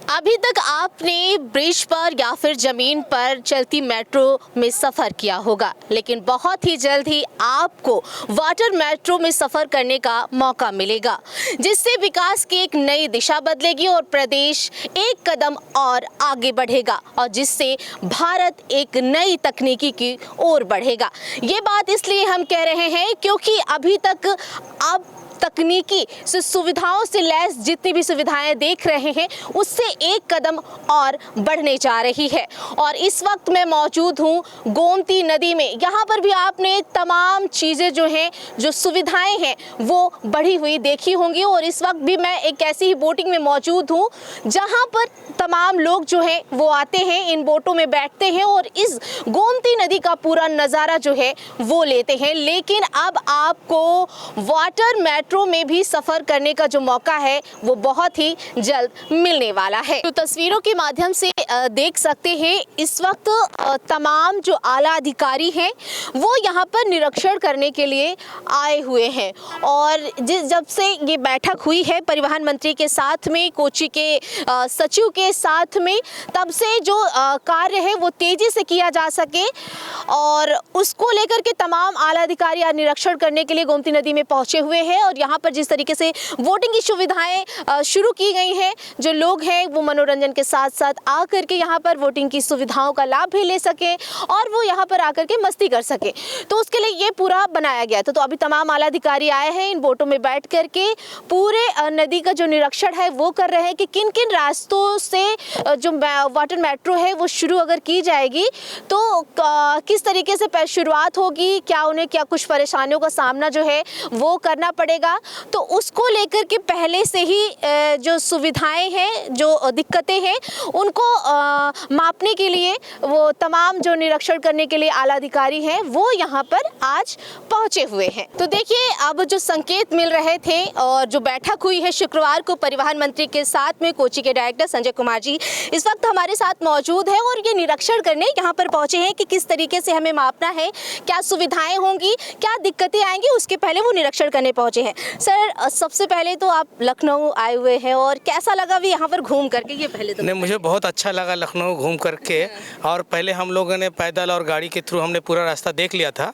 अभी तक आपने ब्रिज पर या फिर ज़मीन पर चलती मेट्रो में सफ़र किया होगा, लेकिन बहुत ही जल्द ही आपको वाटर मेट्रो में सफ़र करने का मौका मिलेगा, जिससे विकास की एक नई दिशा बदलेगी और प्रदेश एक कदम और आगे बढ़ेगा और जिससे भारत एक नई तकनीकी की ओर बढ़ेगा। ये बात इसलिए हम कह रहे हैं क्योंकि अभी तक आप तकनीकी सुविधाओं से लैस जितनी भी सुविधाएं देख रहे हैं उससे एक कदम और बढ़ने जा रही है। और इस वक्त मैं मौजूद हूं गोमती नदी में। यहाँ पर भी आपने तमाम चीज़ें जो हैं, जो सुविधाएं हैं वो बढ़ी हुई देखी होंगी। और इस वक्त भी मैं एक ऐसी ही बोटिंग में मौजूद हूँ जहाँ पर तमाम लोग जो हैं वो आते हैं, इन बोटों में बैठते हैं और इस गोमती नदी का पूरा नज़ारा जो है वो लेते हैं। लेकिन अब आपको वाटर मेट्रो में भी सफ़र करने का जो मौका है वो बहुत ही जल्द मिलने वाला है। तो तस्वीरों के माध्यम से देख सकते हैं इस वक्त तमाम जो आला अधिकारी हैं वो यहाँ पर निरीक्षण करने के लिए आए हुए हैं। और जब से ये बैठक हुई है परिवहन मंत्री के साथ में, कोची के सचिव के साथ में, तब से जो कार्य है वो तेजी से किया जा सके और उसको लेकर के तमाम आला अधिकारी निरीक्षण करने के लिए गोमती नदी में पहुंचे हुए हैं। और यहाँ पर जिस तरीके से वोटिंग की सुविधाएं शुरू की गई हैं, जो लोग हैं वो मनोरंजन के साथ साथ आकर के यहाँ पर वोटिंग की सुविधाओं का लाभ भी ले सकें और वो यहाँ पर आकर के मस्ती कर सके, तो उसके लिए ये पूरा बनाया गया था। तो अभी तमाम आला अधिकारी आए हैं, इन बोटों में बैठ करके पूरे नदी का जो निरीक्षण है वो कर रहे हैं कि किन किन रास्तों से जो वाटर मेट्रो है वो शुरू अगर की जाएगी तो किस तरीके से शुरुआत होगी, क्या उन्हें क्या कुछ परेशानियों का सामना जो है वो करना पड़ेगा। तो उसको लेकर के पहले से ही जो सुविधाएं हैं, जो दिक्कतें हैं, उनको मापने के लिए वो तमाम जो निरीक्षण करने के लिए आला अधिकारी हैं वो यहाँ पर आज पहुँचे हुए हैं। तो देखिए अब जो संकेत मिल रहे थे और जो बैठक हुई है शुक्रवार को परिवहन मंत्री के साथ में, कोची के डायरेक्टर संजय कुमार जी इस वक्त हमारे साथ मौजूद है और ये निरीक्षण करने यहाँ पर पहुँचे हैं कि किस तरीके से हमें मापना है, क्या सुविधाएं होंगी, क्या दिक्कतें आएंगी, उसके पहले वो निरीक्षण करने पहुँचे हैं। सर, सबसे पहले तो आप लखनऊ आए हुए हैं और कैसा लगा भी यहाँ पर घूम करके? ये पहले तो नहीं, मुझे बहुत अच्छा लगा लखनऊ घूम करके। और पहले हम लोगों ने पैदल और गाड़ी के थ्रू हमने पूरा रास्ता देख लिया था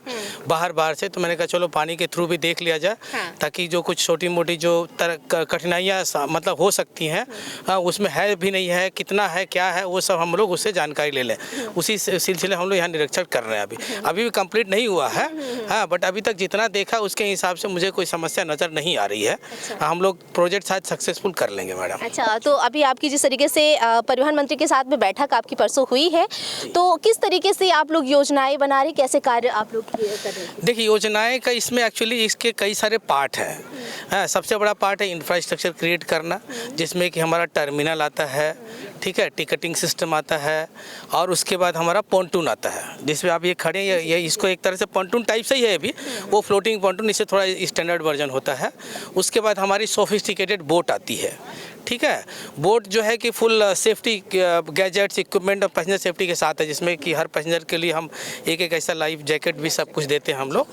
बाहर से, तो मैंने कहा चलो पानी के थ्रू भी देख लिया जाए ताकि जो कुछ छोटी मोटी जो कठिनाइयाँ मतलब हो सकती हैं उसमें है भी नहीं है, कितना है, क्या है, वो सब हम लोग उससे जानकारी ले लें। उसी सिलसिले हम लोग यहाँ निरीक्षण कर रहे हैं। अभी भी कंप्लीट नहीं हुआ है, हाँ, बट अभी तक जितना देखा उसके हिसाब से मुझे कोई समस्या नज़र नहीं आ रही है। अच्छा। हम लोग प्रोजेक्ट शायद सक्सेसफुल कर लेंगे मैडम। अच्छा, तो अभी आपकी जिस तरीके से परिवहन मंत्री के साथ में बैठक आपकी परसों हुई है, तो किस तरीके से आप लोग योजनाएं बना रहे, कैसे कार्य आप लोग कर रहे हैं? देखिए, योजनाएं का इसमें एक्चुअली इसके कई सारे पार्ट हैं। हाँ, सबसे बड़ा पार्ट है इंफ्रास्ट्रक्चर क्रिएट करना, जिसमें कि हमारा टर्मिनल आता है, ठीक है, टिकटिंग सिस्टम आता है और उसके बाद हमारा पॉन्टून आता है जिसमें आप ये खड़े हैं, ये इसको एक तरह से पॉन्टून टाइप से ही है अभी, वो फ्लोटिंग पॉन्टून, इससे थोड़ा स्टैंडर्ड वर्जन होता है। उसके बाद हमारी सोफिस्टिकेटेड बोट आती है, ठीक है। बोट जो है कि फुल सेफ्टी गैजेट्स, इक्विपमेंट और पैसेंजर सेफ्टी के साथ है, जिसमें कि हर पैसेंजर के लिए हम एक ऐसा लाइफ जैकेट भी सब कुछ देते हैं हम लोग,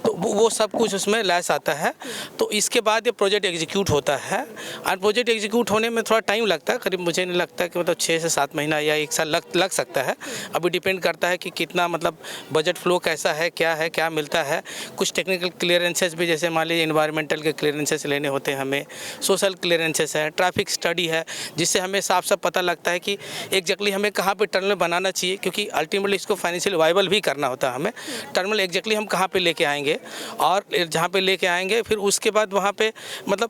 तो वो सब कुछ उसमें लैस आता है। तो इसके बाद ये प्रोजेक्ट एग्जीक्यूट होता है और प्रोजेक्ट एग्जीक्यूट होने में थोड़ा टाइम लगता है, करीब मुझे नहीं लगता कि मतलब 6 से 7 महीना या 1 साल लग सकता है। अभी डिपेंड करता है कि कितना मतलब बजट फ्लो कैसा है, क्या मिलता है। कुछ टेक्निकल क्लियरेंसेस भी, जैसे मान लीजिए इन्वायरमेंटल के क्लियरेंसेस लेने होते हैं हमें, सोशल क्लियरेंसेस है, ट्रैफिक स्टडी है, जिससे हमें साफ पता लगता है कि एग्जैक्टली हमें कहाँ पे टर्मिनल बनाना चाहिए, क्योंकि अल्टीमेटली इसको फाइनेंशियल वायबल भी करना होता है हमें। टर्मिनल एग्जैक्टली हम कहाँ पे लेके आएंगे और जहाँ पे लेके आएंगे फिर उसके बाद वहाँ पे मतलब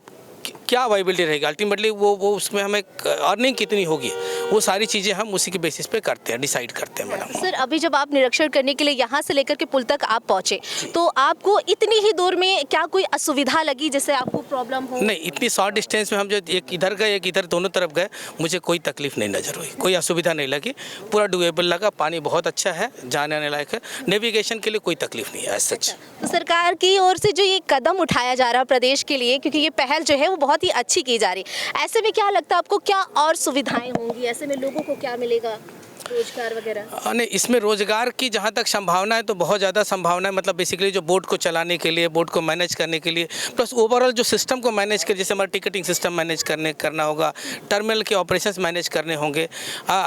क्या वाइबिलिटी रहेगी, अल्टीमेटली वो उसमें हमें अर्निंग कितनी होगी, वो सारी चीज़ें हम उसी के बेसिस पे करते हैं, डिसाइड करते हैं मैडम। सर, अभी जब आप निरीक्षण करने के लिए यहाँ से लेकर के पुल तक आप पहुँचे, तो आपको इतनी ही दूर में क्या कोई असुविधा लगी जिससे आपको प्रॉब्लम हो? नहीं, इतनी शॉर्ट डिस्टेंस में हम जो एक इधर गए एक इधर दोनों तरफ गए, मुझे कोई तकलीफ नहीं नज़र हुई, कोई असुविधा नहीं लगी, पूरा डुएबल लगा। पानी बहुत अच्छा है, जाने आने लायक है, नेविगेशन के लिए कोई तकलीफ नहीं है एज सच। तो सरकार की ओर से जो ये कदम उठाया जा रहा है प्रदेश के लिए, क्योंकि ये पहल जो है वो बहुत ही अच्छी की जा रही है, ऐसे में क्या लगता है आपको, क्या और सुविधाएं होंगी, ऐसे में लोगों को क्या मिलेगा? रोजगार वगैरह? नहीं, इसमें रोजगार की जहाँ तक संभावना है तो बहुत ज़्यादा संभावना है। मतलब बेसिकली जो बोट को चलाने के लिए, बोट को मैनेज करने के लिए, प्लस ओवरऑल जो सिस्टम को मैनेज कर, जैसे हमारा टिकटिंग सिस्टम मैनेज करना होगा, टर्मिनल के ऑपरेशंस मैनेज करने होंगे,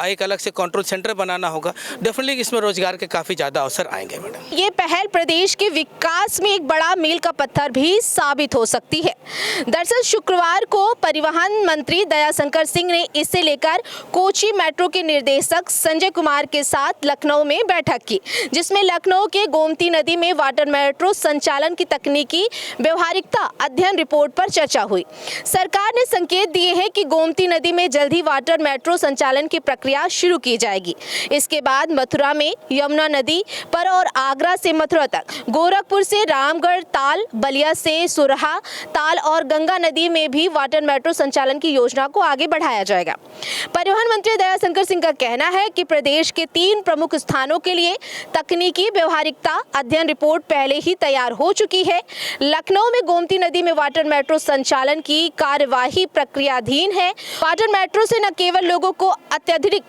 एक अलग से कंट्रोल सेंटर बनाना होगा। डेफिनेटली इसमें रोजगार के काफ़ी ज़्यादा अवसर आएंगे मैडम। ये पहल प्रदेश के विकास में एक बड़ा मील का पत्थर भी साबित हो सकती है। दरअसल शुक्रवार को परिवहन मंत्री दयाशंकर सिंह ने इसे लेकर कोची मेट्रो के निर्देशक संजय कुमार के साथ लखनऊ में बैठक की, जिसमें लखनऊ के गोमती नदी में वाटर मेट्रो संचालन की तकनीकी व्यवहारिकता अध्ययन रिपोर्ट पर चर्चा हुई। सरकार ने संकेत दिए हैं कि गोमती नदी में जल्द ही वाटर मेट्रो संचालन की प्रक्रिया शुरू की जाएगी। इसके बाद मथुरा में यमुना नदी पर और आगरा से मथुरा तक, गोरखपुर से रामगढ़ ताल, बलिया से सुरहा ताल और गंगा नदी में भी वाटर मेट्रो संचालन की योजना को आगे बढ़ाया जाएगा। परिवहन मंत्री दयाशंकर सिंह का कहना है कि प्रदेश के 3 प्रमुख स्थानों के लिए तकनीकी व्यवहारिकता अध्ययन रिपोर्ट पहले ही तैयार हो चुकी है। लखनऊ में गोमती नदी में वाटर मेट्रो संचालन की कार्यवाही प्रक्रियाधीन है। वाटर मेट्रो से न केवल लोगों को अत्यधिक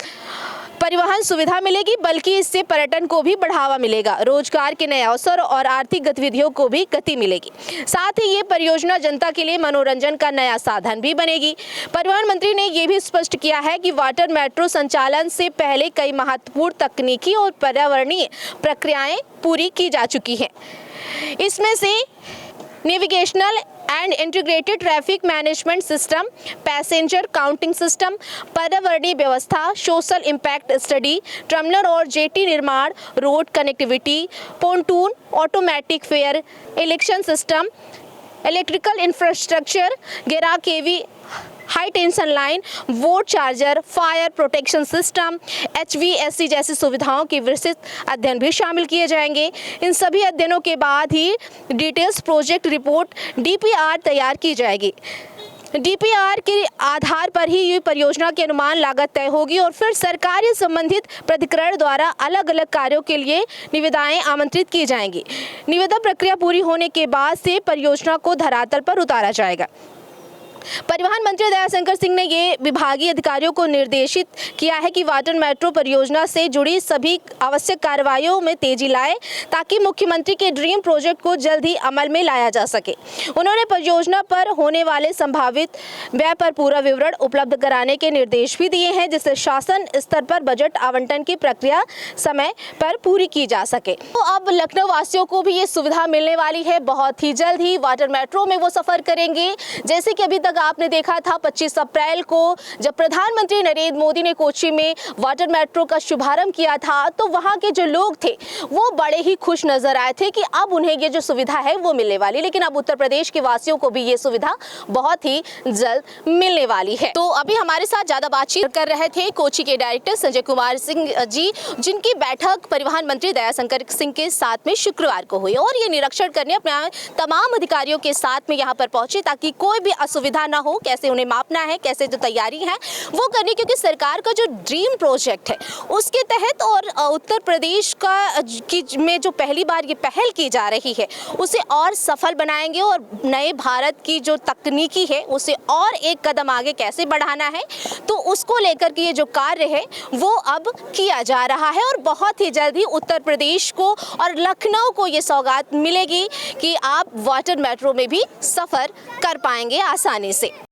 परिवहन सुविधा मिलेगी, बल्कि इससे पर्यटन को भी बढ़ावा मिलेगा, रोजगार के नए अवसर और आर्थिक गतिविधियों को भी गति मिलेगी। साथ ही ये परियोजना जनता के लिए मनोरंजन का नया साधन भी बनेगी। परिवहन मंत्री ने ये भी स्पष्ट किया है कि वाटर मेट्रो संचालन से पहले कई महत्वपूर्ण तकनीकी और पर्यावरणीय प्रक्रियाएं पूरी की जा चुकी हैं। इसमें से navigational and integrated traffic management system, passenger counting system, पर्यावरणीय व्यवस्था, सोशल इम्पैक्ट स्टडी, टर्मिनल और जेटी निर्माण, road connectivity, pontoon, automatic fare election system, electrical infrastructure, गिरा KV high tension line, boat charger, fire protection system, HVAC जैसी सुविधाओं की विस्तृत अध्ययन भी शामिल किए जाएंगे। इन सभी अध्ययनों के बाद ही डिटेल्स प्रोजेक्ट रिपोर्ट DPR तैयार की जाएगी। DPR के आधार पर ही ये परियोजना की अनुमान लागत तय होगी और फिर सरकार या संबंधित प्राधिकरण द्वारा अलग अलग कार्यों के लिए निविदाएं आमंत्रित की जाएंगी। निविदा प्रक्रिया पूरी होने के बाद से परियोजना को धरातल पर उतारा जाएगा। परिवहन मंत्री दयाशंकर सिंह ने ये विभागीय अधिकारियों को निर्देशित किया है कि वाटर मेट्रो परियोजना से जुड़ी सभी आवश्यक कार्रवाइयों में तेजी लाए, ताकि मुख्यमंत्री के ड्रीम प्रोजेक्ट को जल्द ही अमल में लाया जा सके। उन्होंने परियोजना पर होने वाले संभावित व्यय पर पूरा विवरण उपलब्ध कराने के निर्देश भी दिए हैं, जिससे शासन स्तर पर बजट आवंटन की प्रक्रिया समय पर पूरी की जा सके। तो अब लखनऊ वासियों को भी ये सुविधा मिलने वाली है। बहुत ही जल्द ही वाटर मेट्रो में वो सफर करेंगे। जैसे कि अभी तक आपने देखा था 25 अप्रैल को जब प्रधानमंत्री नरेंद्र मोदी ने कोच्चि में वाटर मेट्रो का शुभारंभ किया था, तो वहां के जो लोग थे वो बड़े ही खुश नजर आए थे कि अब उन्हें ये जो सुविधा है वो मिलने वाली। लेकिन अब उत्तर प्रदेश के वासियों को भी ये सुविधा बहुत ही जल्द मिलने वाली है। तो अभी हमारे साथ ज्यादा बातचीत कर रहे थे कोच्चि के डायरेक्टर संजय कुमार सिंह जी, जिनकी बैठक परिवहन मंत्री दयाशंकर सिंह के साथ में शुक्रवार को हुई और ये निरीक्षण करने अपने तमाम अधिकारियों के साथ में यहाँ पर पहुंचे, ताकि कोई भी असुविधा ना हो, कैसे उन्हें मापना है, कैसे जो तैयारी है वो करनी, क्योंकि सरकार का जो ड्रीम प्रोजेक्ट है उसके तहत और उत्तर प्रदेश का में जो पहली बार ये पहल की जा रही है उसे और सफल बनाएंगे और नए भारत की जो तकनीकी है उसे और एक कदम आगे कैसे बढ़ाना है, तो उसको लेकर के ये जो कार्य है वो अब किया जा रहा है और बहुत ही जल्द ही उत्तर प्रदेश को और लखनऊ को ये सौगात मिलेगी कि आप वाटर मेट्रो में भी सफर कर पाएंगे आसानी से।